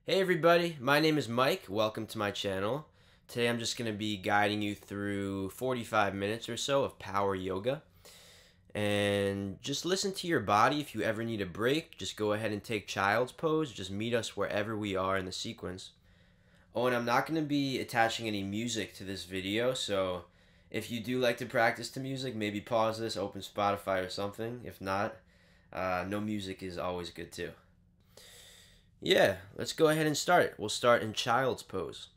Hey everybody, my name is Mike. Welcome to my channel. Today I'm just going to be guiding you through 45 minutes or so of power yoga. And just listen to your body. If you ever need a break, just go ahead and take child's pose. Just meet us wherever we are in the sequence. Oh, and I'm not going to be attaching any music to this video, so if you do like to practice to music, maybe pause this, open Spotify or something. If not, no music is always good too. Yeah, let's go ahead and start. We'll start in child's pose.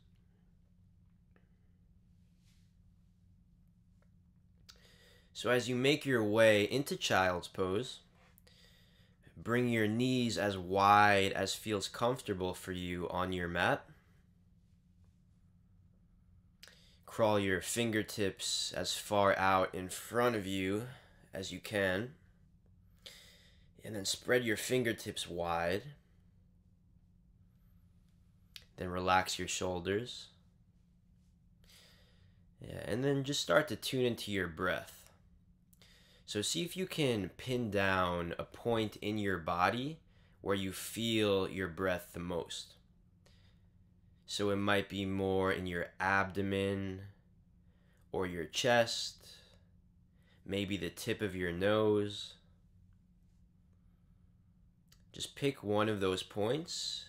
So as you make your way into child's pose, bring your knees as wide as feels comfortable for you on your mat. Crawl your fingertips as far out in front of you as you can. And then spread your fingertips wide. Then relax your shoulders. Yeah, and then just start to tune into your breath. So see if you can pin down a point in your body where you feel your breath the most. So it might be more in your abdomen or your chest, maybe the tip of your nose. Just pick one of those points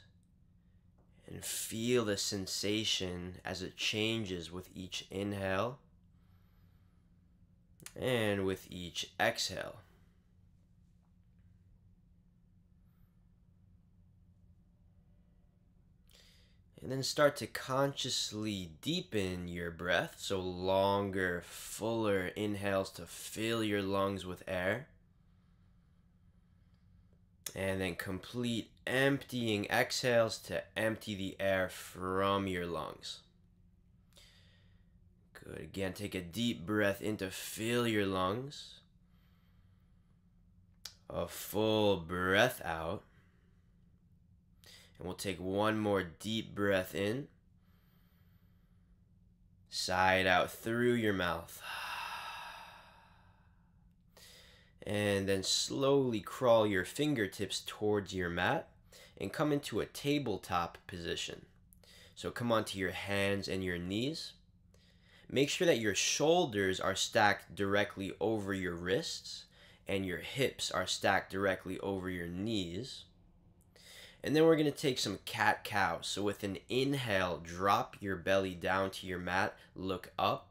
and feel the sensation as it changes with each inhale and with each exhale. And then start to consciously deepen your breath, so longer, fuller inhales to fill your lungs with air. And then complete emptying exhales to empty the air from your lungs. Good. Again, take a deep breath in to fill your lungs. A full breath out. And we'll take one more deep breath in. Sigh it out through your mouth. And then slowly crawl your fingertips towards your mat and come into a tabletop position. So come onto your hands and your knees. Make sure that your shoulders are stacked directly over your wrists and your hips are stacked directly over your knees. And then we're going to take some cat-cow. So with an inhale, drop your belly down to your mat, look up.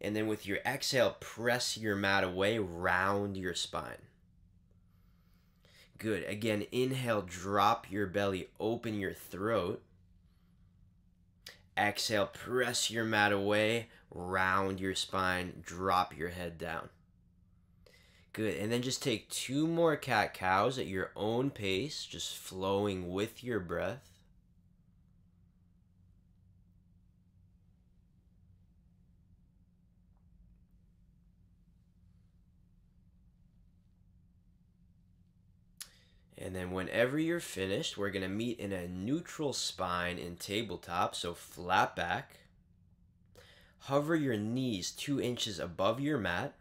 And then with your exhale, press your mat away, round your spine. Good. Again, inhale, drop your belly, open your throat. Exhale, press your mat away, round your spine, drop your head down. Good. And then just take two more cat-cows at your own pace, just flowing with your breath. And then whenever you're finished, we're going to meet in a neutral spine in tabletop, so flat back. Hover your knees 2 inches above your mat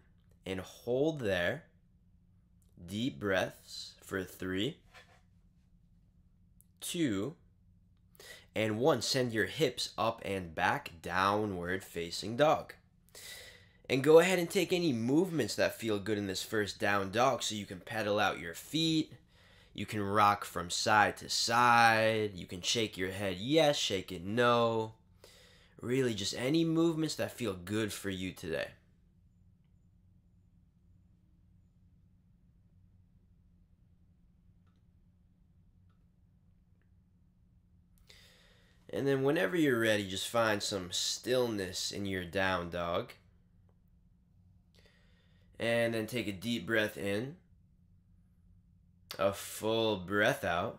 and hold there. Deep breaths for 3, 2, and 1. Send your hips up and back, downward facing dog. And go ahead and take any movements that feel good in this first down dog. So you can pedal out your feet. You can rock from side to side. You can shake your head yes, shake it no. Really just any movements that feel good for you today. And then whenever you're ready, just find some stillness in your down dog. And then take a deep breath in. A full breath out.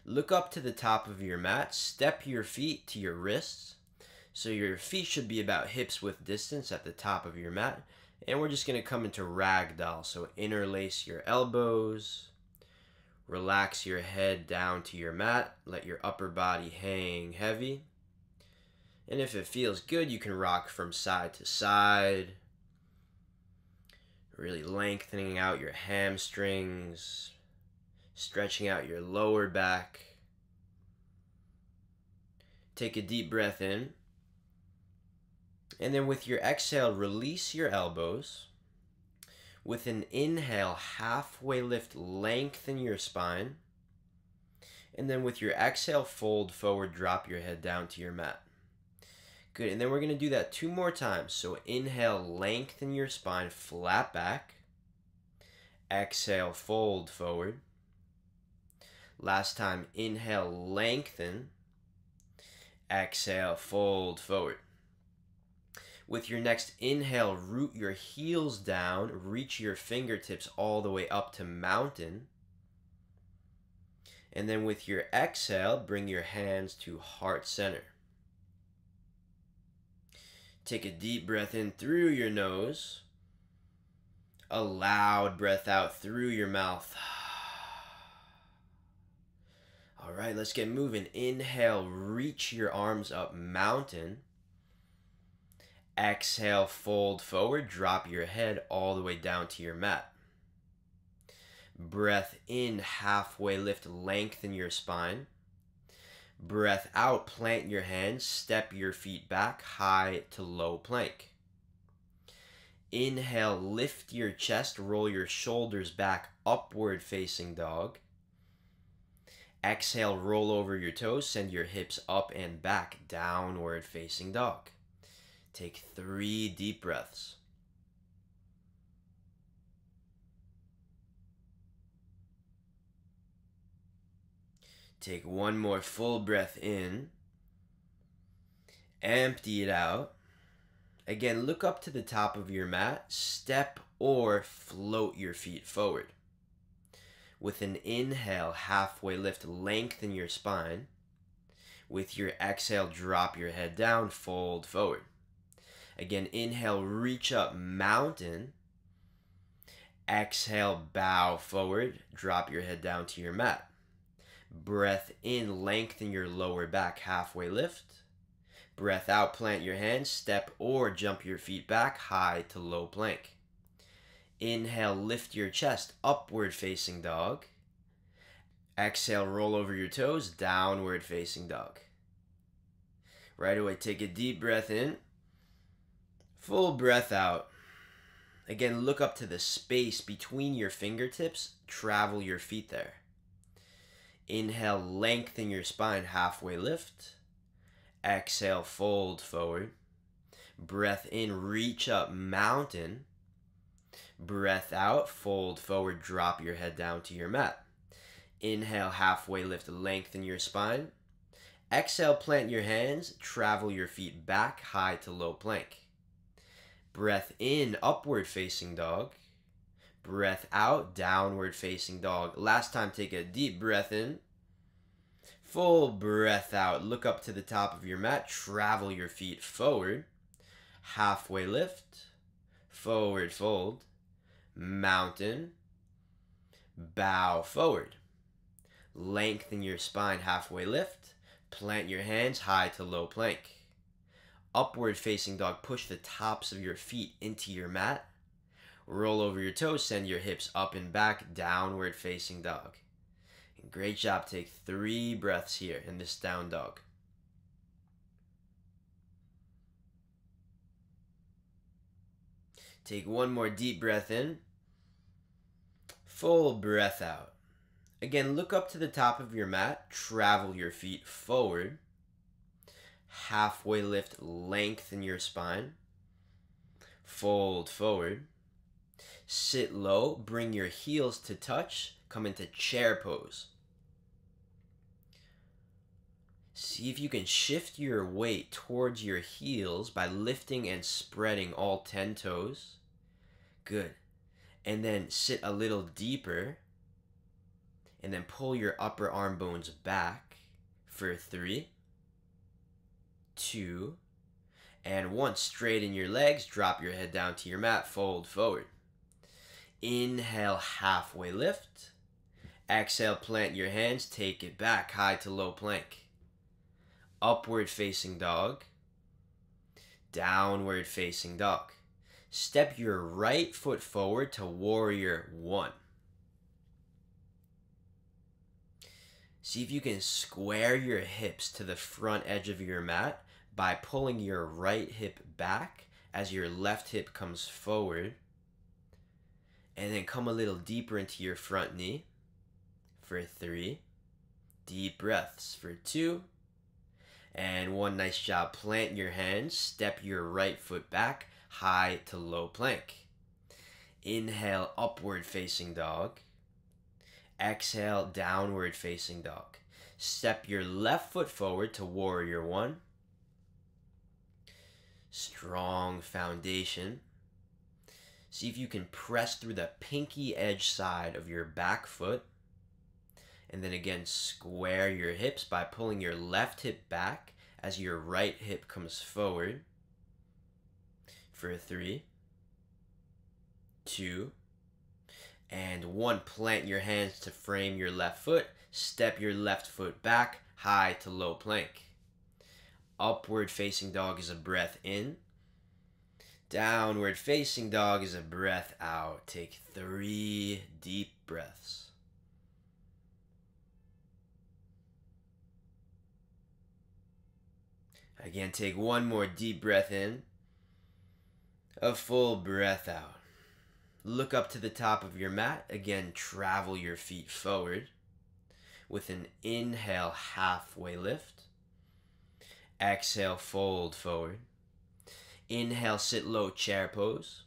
Look up to the top of your mat. Step your feet to your wrists. So your feet should be about hips width distance at the top of your mat. And we're just going to come into ragdoll. So interlace your elbows. Relax your head down to your mat. Let your upper body hang heavy. And if it feels good, you can rock from side to side. Really lengthening out your hamstrings. Stretching out your lower back. Take a deep breath in. And then with your exhale, release your elbows. With an inhale, halfway lift, lengthen your spine. And then with your exhale, fold forward, drop your head down to your mat. Good, and then we're gonna do that 2 more times. So inhale, lengthen your spine, flat back. Exhale, fold forward. Last time, inhale, lengthen. Exhale, fold forward. With your next inhale, root your heels down, reach your fingertips all the way up to mountain. And then with your exhale, bring your hands to heart center. Take a deep breath in through your nose. A loud breath out through your mouth. All right, let's get moving. Inhale, reach your arms up, mountain. Exhale, fold forward, drop your head all the way down to your mat. Breath in, halfway lift, lengthen your spine. Breath out, plant your hands, step your feet back, high to low plank. Inhale, lift your chest, roll your shoulders back, upward facing dog. Exhale, roll over your toes, send your hips up and back, downward facing dog. Take 3 deep breaths. Take 1 more full breath in. Empty it out. Again, look up to the top of your mat. Step or float your feet forward. With an inhale, halfway lift, lengthen your spine. With your exhale, drop your head down, fold forward. Again, inhale, reach up, mountain. Exhale, bow forward, drop your head down to your mat. Breath in, lengthen your lower back, halfway lift. Breath out, plant your hands, step or jump your feet back, high to low plank. Inhale, lift your chest, upward facing dog. Exhale, roll over your toes, downward facing dog. Right away, take a deep breath in. Full breath out. Again, look up to the space between your fingertips. Travel your feet there. Inhale, lengthen your spine, halfway lift. Exhale, fold forward. Breath in, reach up, mountain. Breath out, fold forward, drop your head down to your mat. Inhale, halfway lift, lengthen your spine. Exhale, plant your hands, travel your feet back, high to low plank. Breath in, upward facing dog. Breath out, downward facing dog. Last time, take a deep breath in. Full breath out. Look up to the top of your mat. Travel your feet forward. Halfway lift. Forward fold. Mountain. Bow forward. Lengthen your spine, halfway lift. Plant your hands, high to low plank. Upward facing dog, push the tops of your feet into your mat. Roll over your toes, send your hips up and back, downward facing dog. And great job, take 3 breaths here in this down dog. Take 1 more deep breath in. Full breath out. Again, look up to the top of your mat, travel your feet forward. Halfway lift, lengthen your spine. Fold forward. Sit low, bring your heels to touch, come into chair pose. See if you can shift your weight towards your heels by lifting and spreading all 10 toes. Good. And then sit a little deeper. And then pull your upper arm bones back for 3, 2, and 1. Straighten your legs, drop your head down to your mat, fold forward. Inhale, halfway lift. Exhale, plant your hands, take it back, high to low plank. Upward facing dog. Downward facing dog. Step your right foot forward to warrior 1. See if you can square your hips to the front edge of your mat by pulling your right hip back as your left hip comes forward. And then come a little deeper into your front knee for 3. Deep breaths for 2. And 1. Nice job. Plant your hands. Step your right foot back, high to low plank. Inhale, upward facing dog. Exhale, downward facing dog. Step your left foot forward to warrior 1. Strong foundation. See if you can press through the pinky edge side of your back foot. And then again, square your hips by pulling your left hip back as your right hip comes forward. For 3, 2, and 1. Plant your hands to frame your left foot. Step your left foot back, high to low plank. Upward facing dog is a breath in. Downward facing dog is a breath out. Take 3 deep breaths. Again, take 1 more deep breath in. A full breath out. Look up to the top of your mat. Again, travel your feet forward. With an inhale, halfway lift. Exhale, fold forward. Inhale, sit low, chair pose.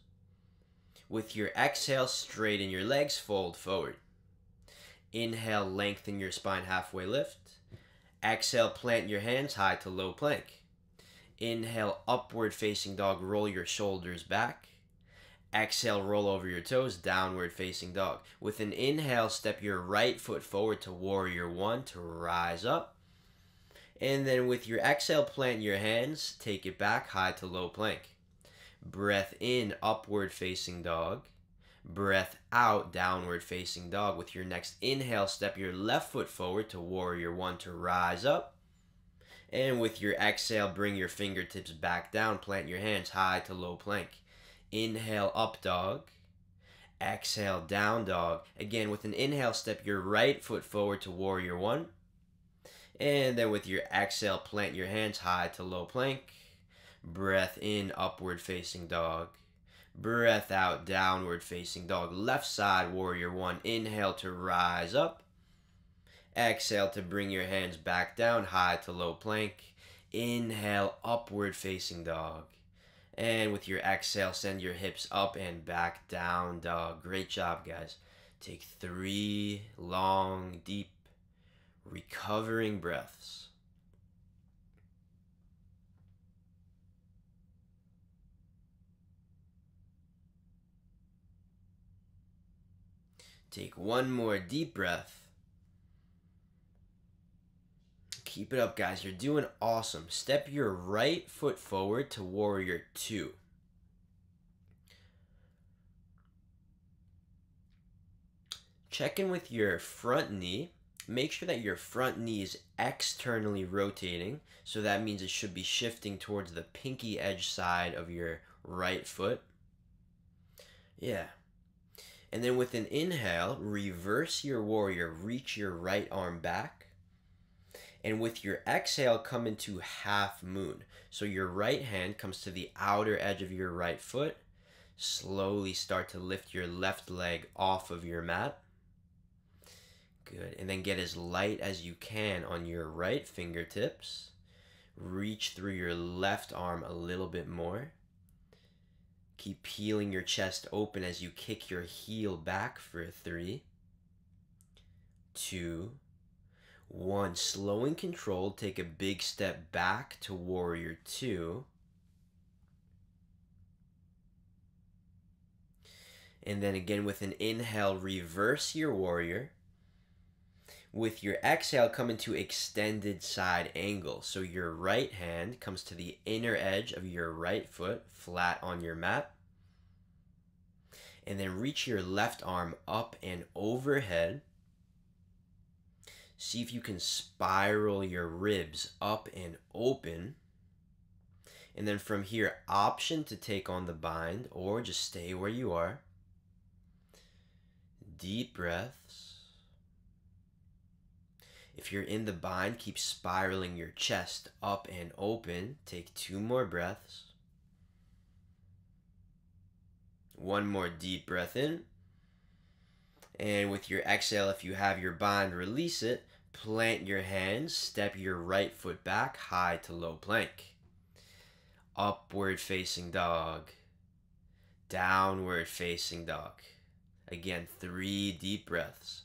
With your exhale, straighten your legs, fold forward. Inhale, lengthen your spine, halfway lift. Exhale, plant your hands, high to low plank. Inhale, upward facing dog, roll your shoulders back. Exhale, roll over your toes, downward facing dog. With an inhale, step your right foot forward to warrior 1 to rise up. And then with your exhale, plant your hands, take it back, high to low plank. Breath in, upward facing dog. Breath out, downward facing dog. With your next inhale, step your left foot forward to warrior 1 to rise up. And with your exhale, bring your fingertips back down, plant your hands high to low plank. Inhale, up dog. Exhale, down dog. Again, with an inhale, step your right foot forward to warrior 1. And then with your exhale, plant your hands high to low plank. Breath in, upward facing dog. Breath out, downward facing dog. Left side, warrior 1. Inhale to rise up. Exhale to bring your hands back down, high to low plank. Inhale, upward facing dog. And with your exhale, send your hips up and back, down dog. Great job, guys. Take 3 long, deep, recovering breaths. Take 1 more deep breath. Keep it up, guys. You're doing awesome. Step your right foot forward to warrior 2. Check in with your front knee. Make sure that your front knee is externally rotating. So that means it should be shifting towards the pinky edge side of your right foot. Yeah. And then with an inhale, reverse your warrior. Reach your right arm back. And with your exhale, come into half moon. So your right hand comes to the outer edge of your right foot. Slowly start to lift your left leg off of your mat. Good. And then get as light as you can on your right fingertips. Reach through your left arm a little bit more. Keep peeling your chest open as you kick your heel back for 3, 2, 1. Slow and controlled. Take a big step back to warrior 2. And then again with an inhale, reverse your warrior. With your exhale, come into extended side angle. So your right hand comes to the inner edge of your right foot, flat on your mat. And then reach your left arm up and overhead. See if you can spiral your ribs up and open. And then from here, option to take on the bind or just stay where you are. Deep breaths. If you're in the bind, keep spiraling your chest up and open. Take 2 more breaths. One more deep breath in. And with your exhale, if you have your bind, release it. Plant your hands, step your right foot back, high to low plank. Upward facing dog. Downward facing dog. Again, 3 deep breaths.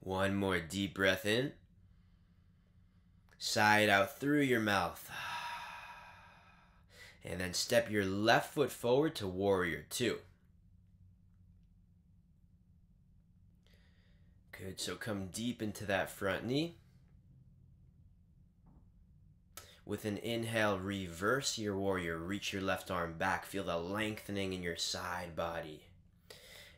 One more deep breath in. Sigh it out through your mouth. And then step your left foot forward to warrior 2. Good, so come deep into that front knee. With an inhale, reverse your warrior. Reach your left arm back. Feel the lengthening in your side body.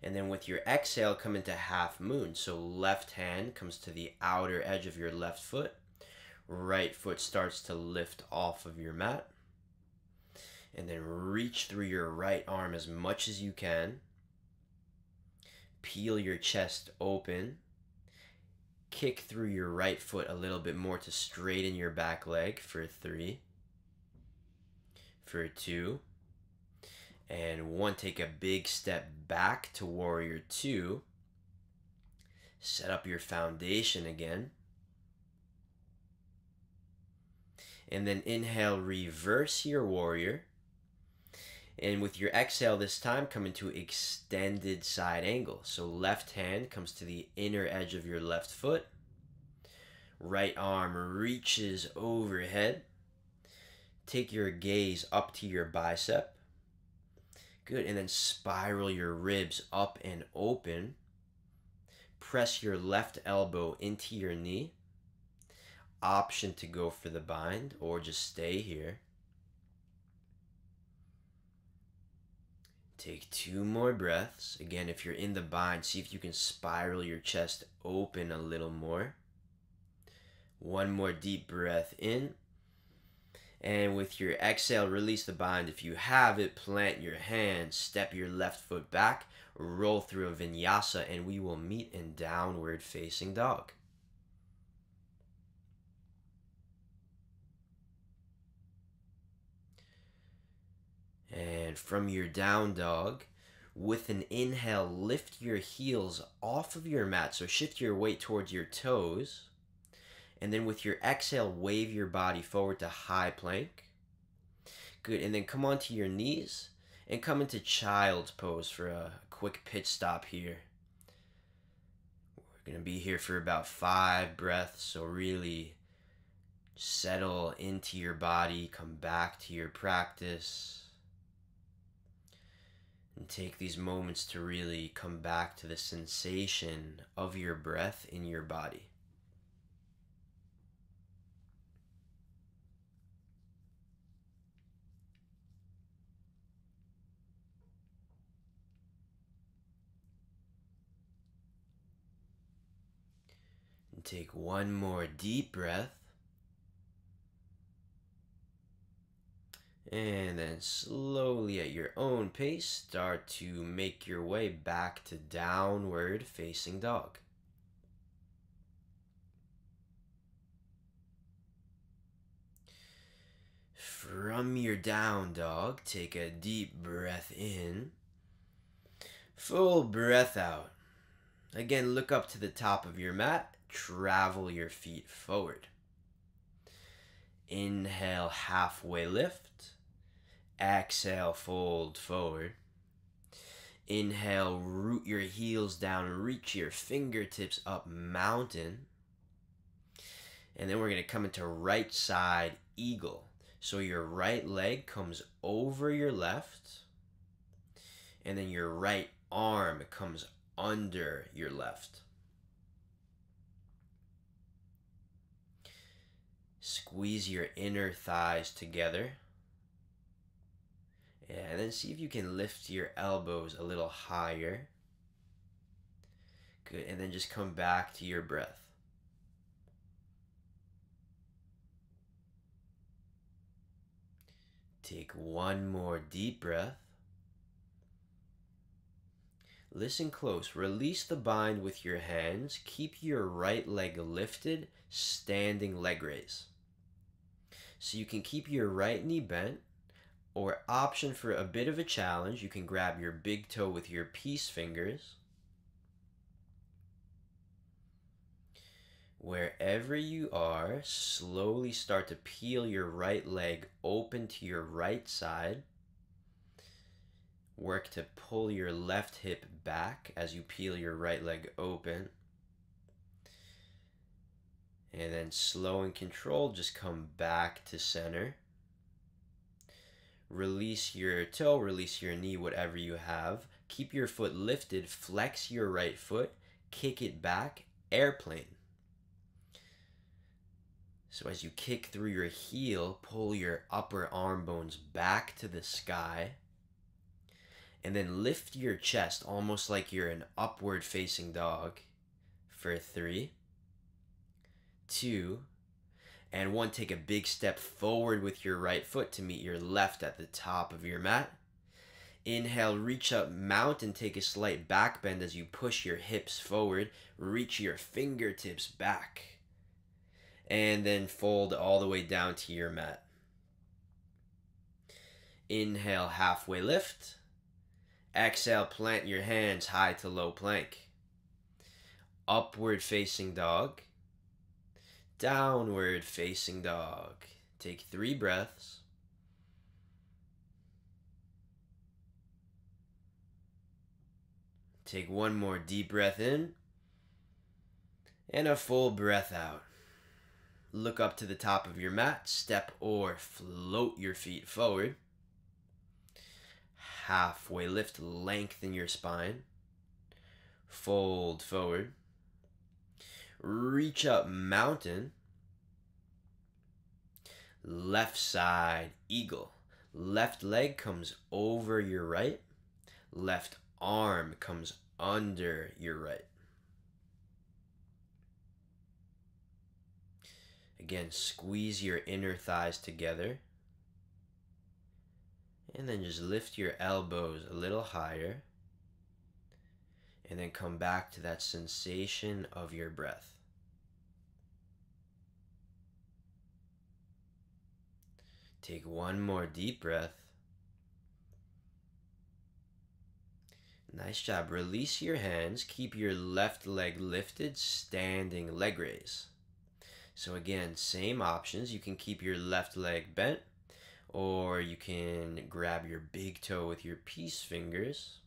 And then with your exhale, come into half moon. So left hand comes to the outer edge of your left foot. Right foot starts to lift off of your mat. And then reach through your right arm as much as you can. Peel your chest open. Kick through your right foot a little bit more to straighten your back leg for 3. For 2. And 1, take a big step back to warrior 2. Set up your foundation again. And then inhale, reverse your warrior. And with your exhale this time, come into extended side angle. So left hand comes to the inner edge of your left foot. Right arm reaches overhead. Take your gaze up to your bicep. Good, and then spiral your ribs up and open. Press your left elbow into your knee. Option to go for the bind or just stay here. Take 2 more breaths. Again, if you're in the bind, see if you can spiral your chest open a little more. 1 more deep breath in. And with your exhale, release the bind. If you have it, plant your hands, step your left foot back, roll through a vinyasa, and we will meet in downward facing dog. And from your down dog, with an inhale, lift your heels off of your mat. So shift your weight towards your toes. And then with your exhale, wave your body forward to high plank. Good, and then come onto your knees and come into child's pose for a quick pit stop here. We're going to be here for about 5 breaths, so really settle into your body, come back to your practice. And take these moments to really come back to the sensation of your breath in your body. And take 1 more deep breath. And then slowly at your own pace, start to make your way back to downward facing dog. From your down dog, take a deep breath in. Full breath out. Again, look up to the top of your mat. Travel your feet forward. Inhale, halfway lift. Exhale, fold forward. Inhale, root your heels down, reach your fingertips up, mountain. And then we're going to come into right side eagle. So your right leg comes over your left, and then your right arm comes under your left. Squeeze your inner thighs together. And then see if you can lift your elbows a little higher. Good, and then just come back to your breath. Take 1 more deep breath. Listen close. Release the bind with your hands. Keep your right leg lifted, standing leg raise. So you can keep your right knee bent, or option for a bit of a challenge, you can grab your big toe with your peace fingers. Wherever you are, slowly start to peel your right leg open to your right side. Work to pull your left hip back as you peel your right leg open. And then slow and controlled, just come back to center. Release your toe, release your knee, whatever you have. Keep your foot lifted, flex your right foot, kick it back, airplane. So as you kick through your heel, pull your upper arm bones back to the sky. And then lift your chest almost like you're an upward facing dog for 3, 2, and 1. Take a big step forward with your right foot to meet your left at the top of your mat. Inhale, reach up, mountain, take a slight back bend as you push your hips forward. Reach your fingertips back. And then fold all the way down to your mat. Inhale, halfway lift. Exhale, plant your hands high to low plank. Upward facing dog. Downward facing dog. Take 3 breaths. Take 1 more deep breath in. And a full breath out. Look up to the top of your mat. Step or float your feet forward. Halfway lift, lengthen your spine. Fold forward. Reach up, mountain. Left side, eagle. Left leg comes over your right. Left arm comes under your right. Again, squeeze your inner thighs together. And then just lift your elbows a little higher. And then come back to that sensation of your breath. Take 1 more deep breath. Nice job. Release your hands. Keep your left leg lifted, standing leg raise. So again, same options. You can keep your left leg bent, or you can grab your big toe with your peace fingers.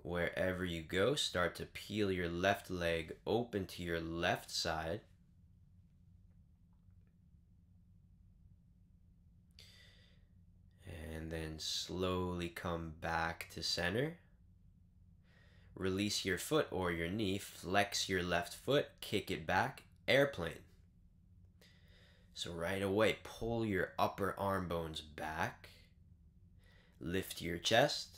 Wherever you go, start to peel your left leg open to your left side. And then slowly come back to center. Release your foot or your knee, flex your left foot, kick it back, airplane. So right away, pull your upper arm bones back, lift your chest,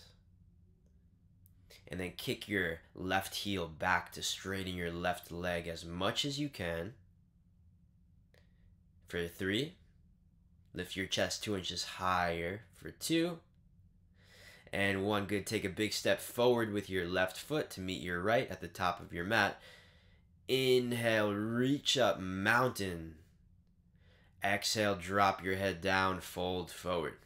and then kick your left heel back to straighten your left leg as much as you can. For 3, lift your chest 2 inches higher. For 2, and 1. Good. Take a big step forward with your left foot to meet your right at the top of your mat. Inhale, reach up, mountain. Exhale, drop your head down, fold forward.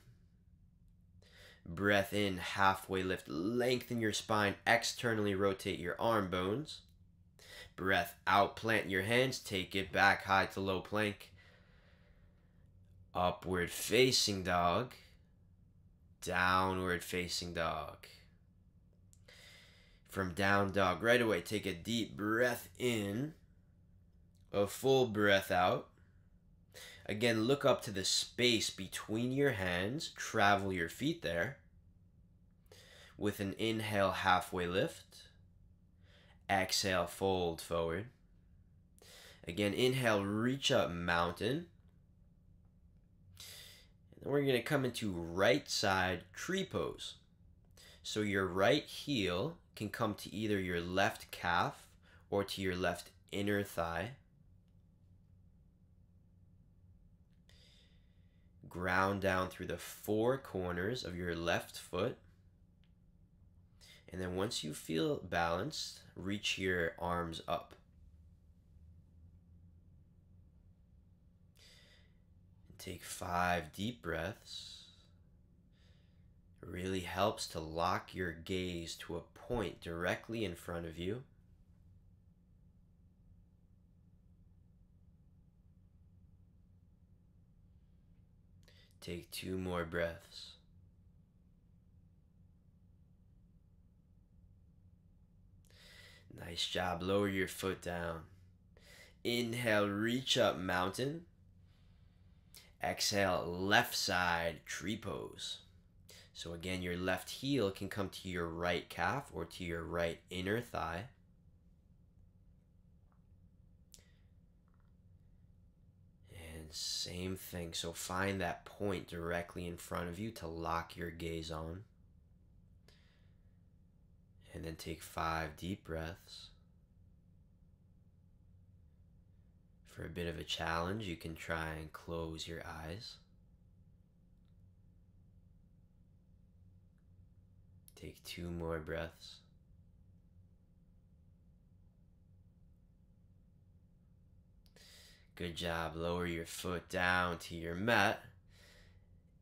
Breath in, halfway lift, lengthen your spine, externally rotate your arm bones. Breath out, plant your hands, take it back high to low plank. Upward facing dog. Downward facing dog. From down dog, right away, take a deep breath in, a full breath out. Again, look up to the space between your hands, travel your feet there. With an inhale, halfway lift. Exhale, fold forward. Again, inhale, reach up, mountain. We're going to come into right side tree pose. So your right heel can come to either your left calf or to your left inner thigh. Ground down through the 4 corners of your left foot. And then once you feel balanced, reach your arms up. And take 5 deep breaths. It really helps to lock your gaze to a point directly in front of you. Take 2 more breaths. Nice job. Lower your foot down. Inhale, reach up, mountain. Exhale, left side, tree pose. So again, your left heel can come to your right calf or to your right inner thigh. And same thing. So find that point directly in front of you to lock your gaze on. And then take 5 deep breaths. For a bit of a challenge, you can try and close your eyes. Take 2 more breaths. Good job. Lower your foot down to your mat.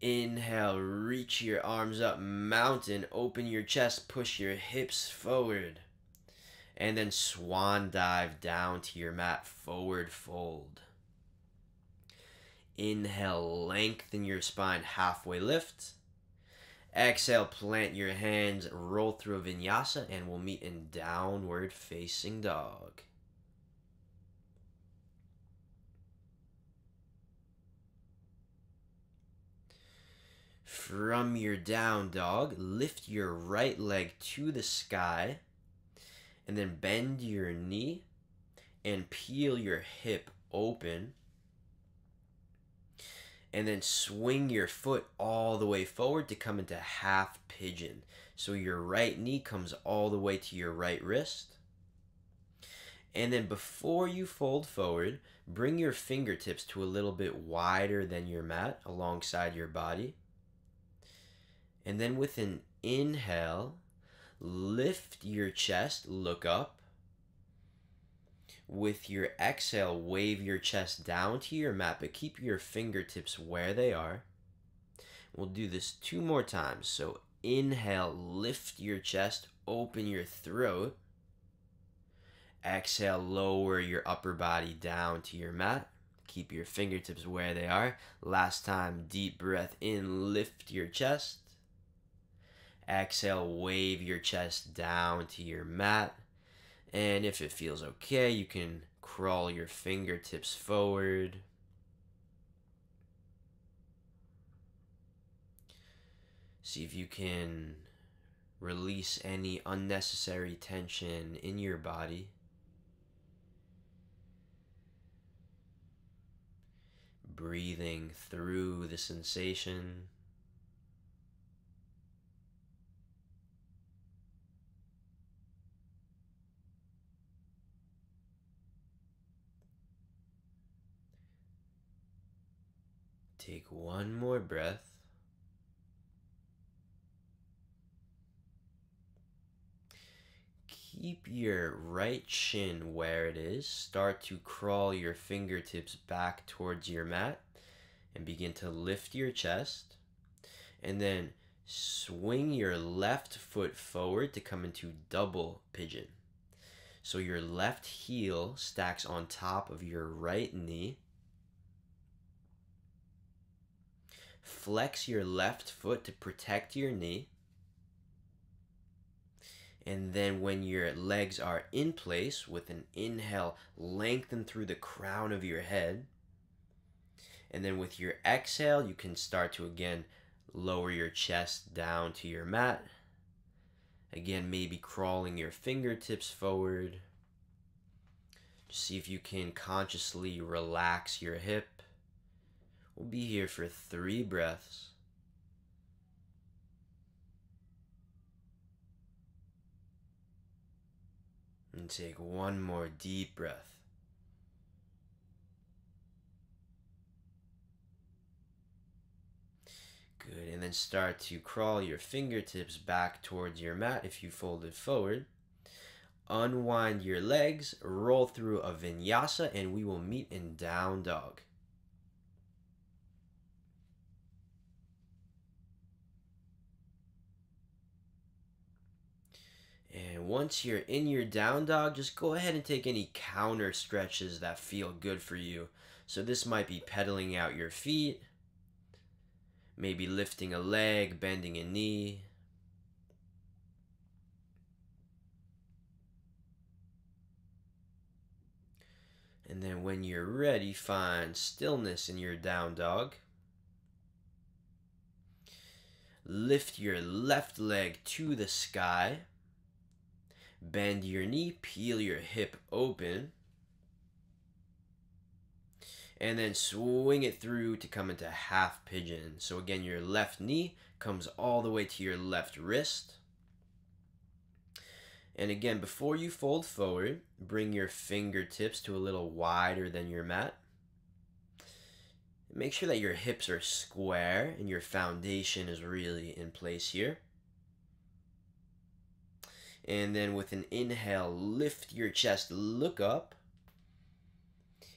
Inhale, reach your arms up, mountain. Open your chest, push your hips forward. And then swan dive down to your mat, forward fold. Inhale, lengthen your spine, halfway lift. Exhale, plant your hands, roll through a vinyasa, and we'll meet in downward facing dog. From your down dog, lift your right leg to the sky, and then bend your knee and peel your hip open. And then swing your foot all the way forward to come into half pigeon. So your right knee comes all the way to your right wrist. And then before you fold forward, bring your fingertips to a little bit wider than your mat alongside your body. And then with an inhale, lift your chest, look up. With your exhale, wave your chest down to your mat, but keep your fingertips where they are. We'll do this 2 more times. So inhale, lift your chest, open your throat. Exhale, lower your upper body down to your mat. Keep your fingertips where they are. Last time, deep breath in, lift your chest. Exhale, wave your chest down to your mat. And if it feels okay, you can crawl your fingertips forward. See if you can release any unnecessary tension in your body. Breathing through the sensation. Take 1 more breath. Keep your right shin where it is. Start to crawl your fingertips back towards your mat and begin to lift your chest. And then swing your left foot forward to come into double pigeon. So your left heel stacks on top of your right knee. Flex your left foot to protect your knee. And then when your legs are in place, with an inhale, lengthen through the crown of your head. And then with your exhale, you can start to again lower your chest down to your mat. Again, maybe crawling your fingertips forward. Just see if you can consciously relax your hip. We'll be here for 3 breaths. And take 1 more deep breath. Good, and then start to crawl your fingertips back towards your mat if you folded forward. Unwind your legs, roll through a vinyasa, and we will meet in down dog. And once you're in your down dog, just go ahead and take any counter stretches that feel good for you. So this might be pedaling out your feet, maybe lifting a leg, bending a knee. And then when you're ready, find stillness in your down dog. Lift your left leg to the sky. Bend your knee, peel your hip open. And then swing it through to come into half pigeon. So again, your left knee comes all the way to your left wrist. And again, before you fold forward, bring your fingertips to a little wider than your mat. Make sure that your hips are square and your foundation is really in place here. And then with an inhale, lift your chest, look up.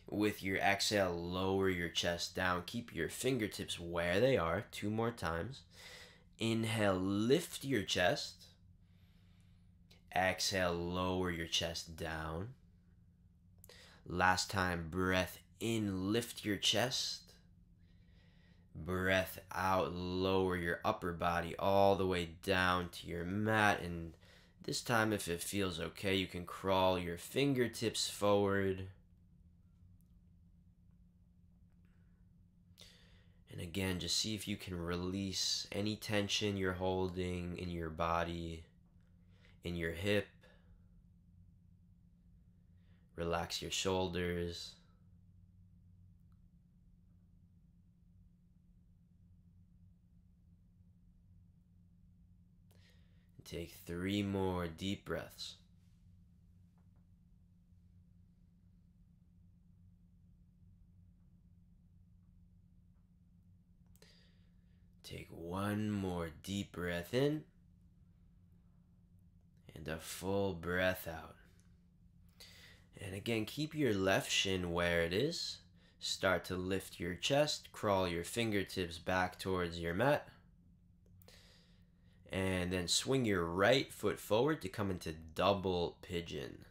With your exhale, lower your chest down. Keep your fingertips where they are. 2 more times. Inhale, lift your chest. Exhale, lower your chest down. Last time, breath in, lift your chest. Breath out, lower your upper body all the way down to your mat. And this time, if it feels okay, you can crawl your fingertips forward. And again, just see if you can release any tension you're holding in your body, in your hip. Relax your shoulders. Take 3 more deep breaths. Take 1 more deep breath in and a full breath out. And again, keep your left shin where it is. Start to lift your chest, crawl your fingertips back towards your mat. And then swing your right foot forward to come into double pigeon.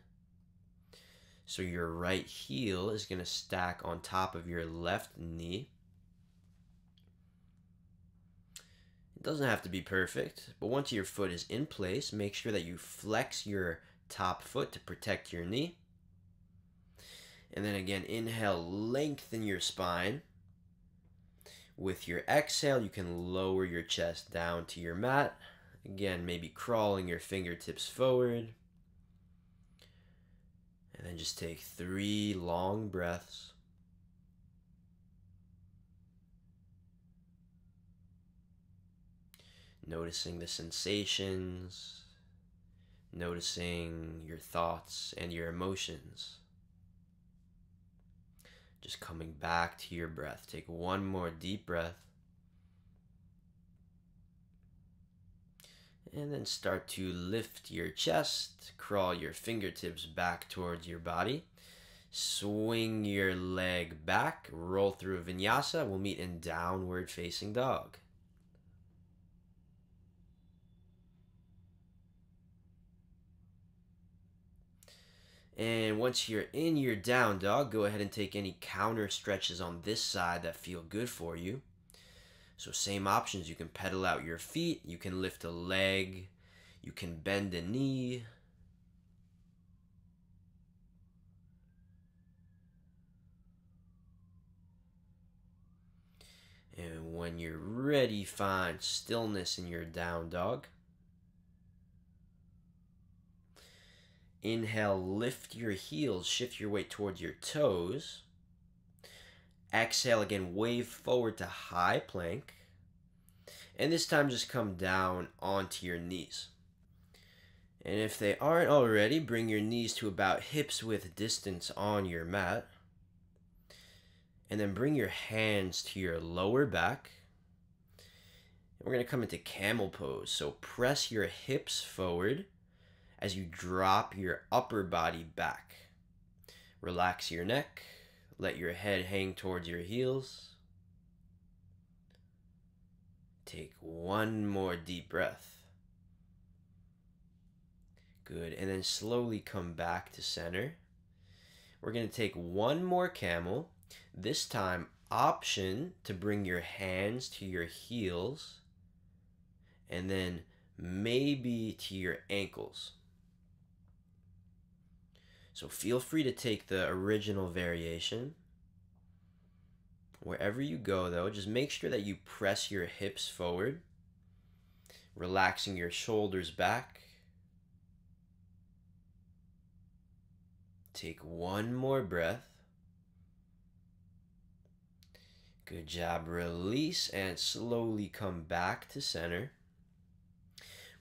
So your right heel is going to stack on top of your left knee. It doesn't have to be perfect, but once your foot is in place, make sure that you flex your top foot to protect your knee. And then again, inhale, lengthen your spine. With your exhale, you can lower your chest down to your mat. Again, maybe crawling your fingertips forward. And then just take 3 long breaths. Noticing the sensations, noticing your thoughts and your emotions. Just coming back to your breath. Take 1 more deep breath. And then start to lift your chest, crawl your fingertips back towards your body. Swing your leg back, roll through a vinyasa. We'll meet in downward facing dog. And once you're in your down dog, go ahead and take any counter stretches on this side that feel good for you. So same options, you can pedal out your feet, you can lift a leg, you can bend a knee. And when you're ready, find stillness in your down dog. Inhale, lift your heels, shift your weight towards your toes. Exhale again, wave forward to high plank. And this time just come down onto your knees. And if they aren't already, bring your knees to about hips width distance on your mat. And then bring your hands to your lower back. We're going to come into camel pose. So press your hips forward as you drop your upper body back. Relax your neck. Let your head hang towards your heels. Take one more deep breath. Good. And then slowly come back to center. We're going to take one more camel. This time, option to bring your hands to your heels and then maybe to your ankles. So feel free to take the original variation. Wherever you go though, just make sure that you press your hips forward, relaxing your shoulders back. Take one more breath. Good job. Release and slowly come back to center.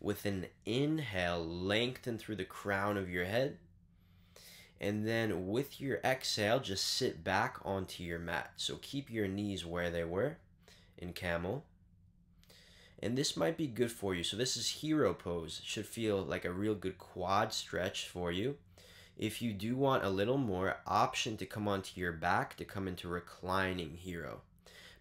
With an inhale, lengthen through the crown of your head. And then with your exhale, just sit back onto your mat. So keep your knees where they were in camel. And this might be good for you. So this is hero pose. It should feel like a real good quad stretch for you. If you do want a little more, option to come onto your back to come into reclining hero.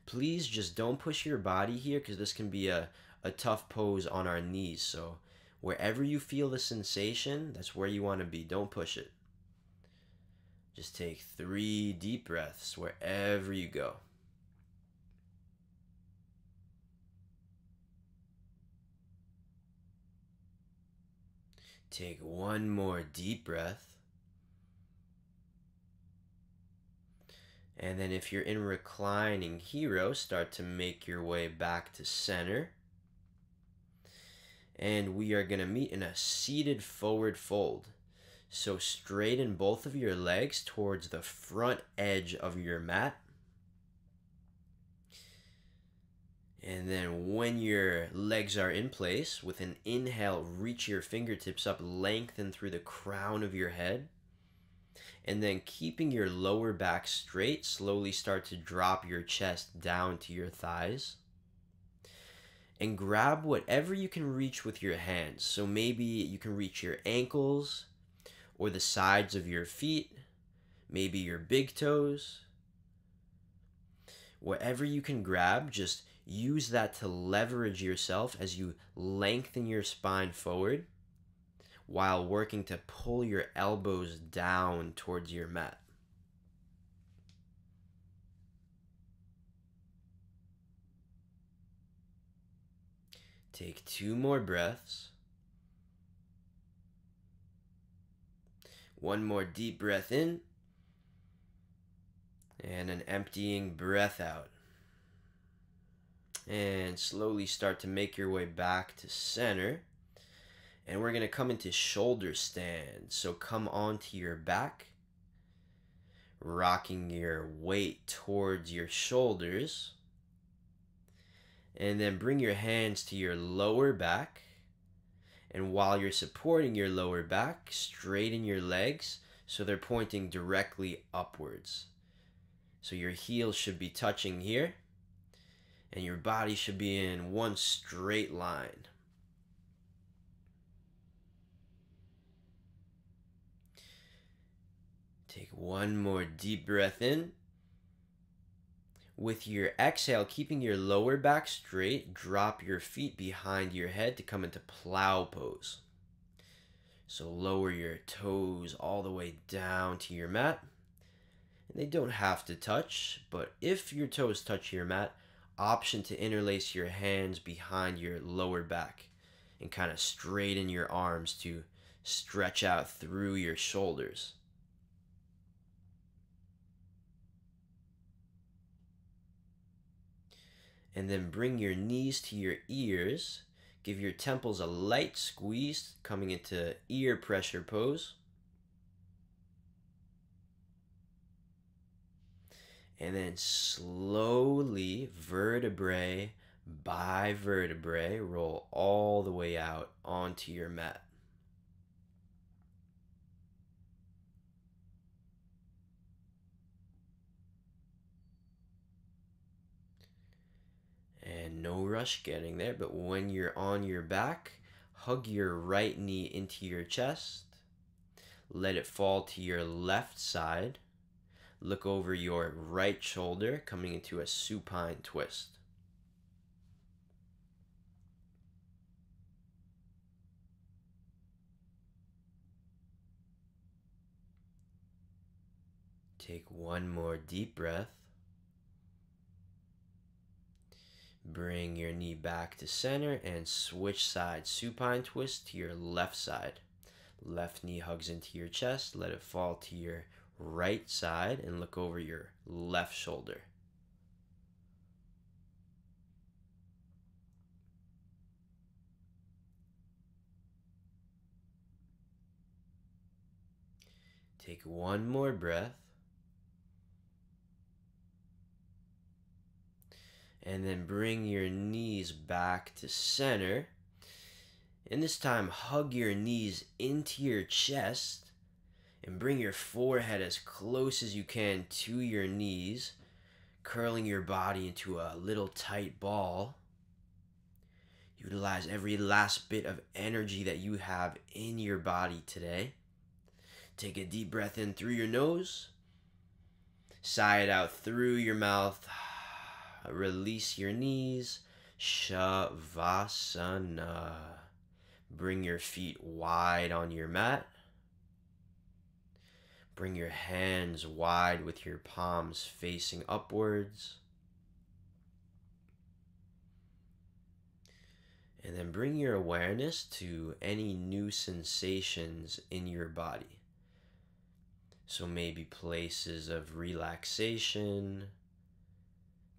Please just don't push your body here because this can be a tough pose on our knees. So wherever you feel the sensation, that's where you want to be. Don't push it. Just take 3 deep breaths wherever you go. Take one more deep breath. And then if you're in reclining hero, start to make your way back to center. And we are going to meet in a seated forward fold. So straighten both of your legs towards the front edge of your mat. And then when your legs are in place, with an inhale, reach your fingertips up, lengthen through the crown of your head. And then keeping your lower back straight, slowly start to drop your chest down to your thighs. And grab whatever you can reach with your hands. So maybe you can reach your ankles or the sides of your feet, maybe your big toes. Whatever you can grab, just use that to leverage yourself as you lengthen your spine forward while working to pull your elbows down towards your mat. Take 2 more breaths. One more deep breath in. And an emptying breath out. And slowly start to make your way back to center. And we're going to come into shoulder stand. So come onto your back, rocking your weight towards your shoulders. And then bring your hands to your lower back. And while you're supporting your lower back, straighten your legs so they're pointing directly upwards. So your heels should be touching here, and your body should be in one straight line. Take one more deep breath in. With your exhale, keeping your lower back straight, drop your feet behind your head to come into plow pose. So lower your toes all the way down to your mat. And they don't have to touch, but if your toes touch your mat, option to interlace your hands behind your lower back and kind of straighten your arms to stretch out through your shoulders. And then bring your knees to your ears. Give your temples a light squeeze, coming into ear pressure pose. And then slowly, vertebrae by vertebrae, roll all the way out onto your mat. And no rush getting there, but when you're on your back, hug your right knee into your chest. Let it fall to your left side. Look over your right shoulder, coming into a supine twist. Take one more deep breath. Bring your knee back to center and switch sides. Supine twist to your left side. Left knee hugs into your chest. Let it fall to your right side and look over your left shoulder. Take one more breath. And then bring your knees back to center. And this time, hug your knees into your chest and bring your forehead as close as you can to your knees, curling your body into a little tight ball. Utilize every last bit of energy that you have in your body today. Take a deep breath in through your nose. Sigh it out through your mouth. Release your knees. Shavasana. Bring your feet wide on your mat. Bring your hands wide with your palms facing upwards. And then bring your awareness to any new sensations in your body. So maybe places of relaxation,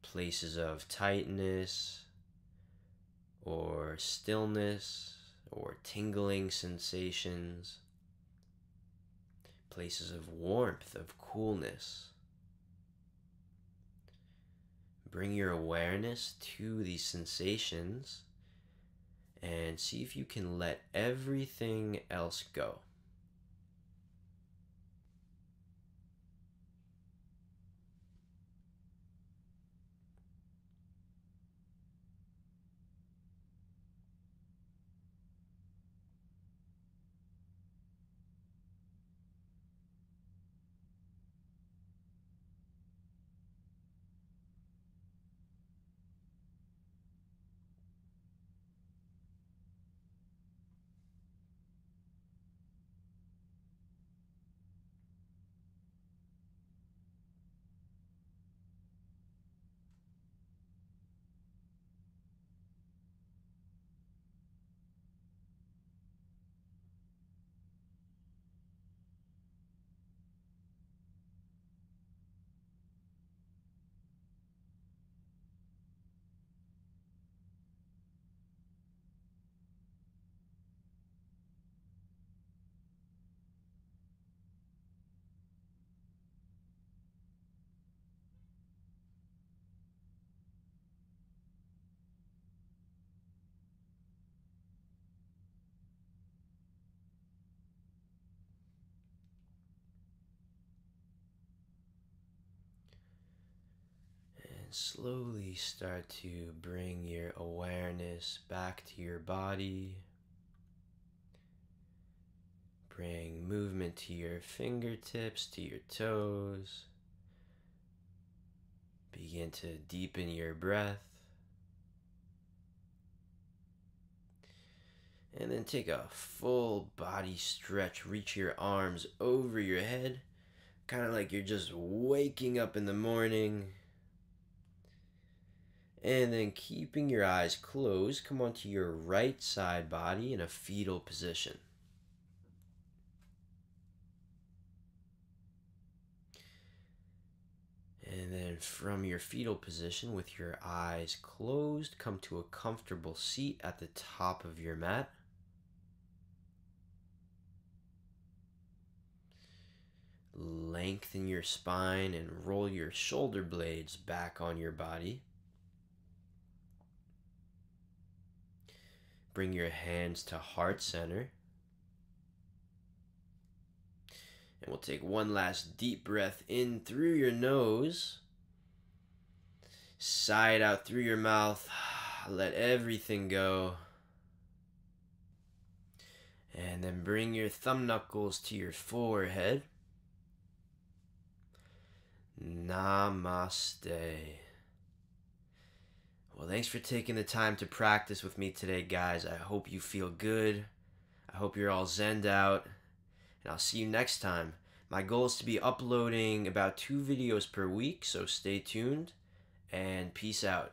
places of tightness, or stillness, or tingling sensations, places of warmth, of coolness. Bring your awareness to these sensations and see if you can let everything else go. And slowly start to bring your awareness back to your body. Bring movement to your fingertips, to your toes. Begin to deepen your breath. And then take a full body stretch. Reach your arms over your head, kind of like you're just waking up in the morning. And then keeping your eyes closed, come onto your right side body in a fetal position. And then from your fetal position with your eyes closed, come to a comfortable seat at the top of your mat. Lengthen your spine and roll your shoulder blades back on your body. Bring your hands to heart center. And we'll take one last deep breath in through your nose. Sigh it out through your mouth. Let everything go. And then bring your thumb knuckles to your forehead. Namaste. Well, thanks for taking the time to practice with me today, guys. I hope you feel good. I hope you're all zenned out. And I'll see you next time. My goal is to be uploading about 2 videos per week, so stay tuned. And peace out.